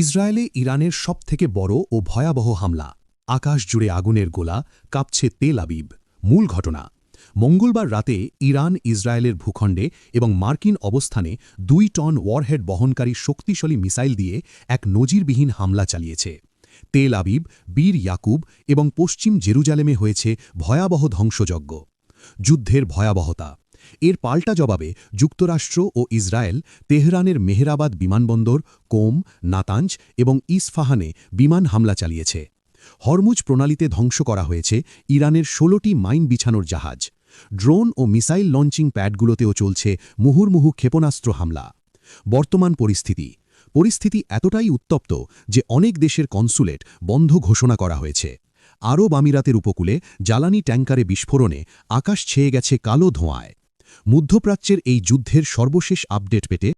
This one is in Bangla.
ইসরায়েলে ইরানের সবথেকে বড় ও ভয়াবহ হামলা, আকাশ জুড়ে আগুনের গোলা, কাঁপছে তেল আবিব। মূল ঘটনা, মঙ্গলবার রাতে ইরান ইসরায়েলের ভূখণ্ডে এবং মার্কিন অবস্থানে 2 টন ওয়ারহেড বহনকারী শক্তিশালী মিসাইল দিয়ে এক নজিরবিহীন হামলা চালিয়েছে। তেল আবিব, বীর ইয়াকুব এবং পশ্চিম জেরুজালেমে হয়েছে ভয়াবহ ধ্বংসযজ্ঞ। যুদ্ধের ভয়াবহতা, এর পাল্টা জবাবে যুক্তরাষ্ট্র ও ইসরায়েল তেহরানের মেহরাবাদ বিমানবন্দর, কোম, নাতাঞ্জ এবং ইসফাহানে বিমান হামলা চালিয়েছে। হরমুজ প্রণালীতে ধ্বংস করা হয়েছে ইরানের 16টি মাইন বিছানোর জাহাজ। ড্রোন ও মিসাইল লঞ্চিং প্যাডগুলোতেও চলছে মুহুর্মুহু ক্ষেপণাস্ত্র হামলা। বর্তমান পরিস্থিতি এতটাই উত্তপ্ত যে অনেক দেশের কনসুলেট বন্ধ ঘোষণা করা হয়েছে। আরব আমিরাতের উপকূলে জ্বালানি ট্যাঙ্কারে বিস্ফোরণে আকাশ ছেয়ে গেছে কালো ধোঁয়ায়। মধ্যপ্রাচ্যের এই যুদ্ধের সর্বশেষ আপডেট পেতে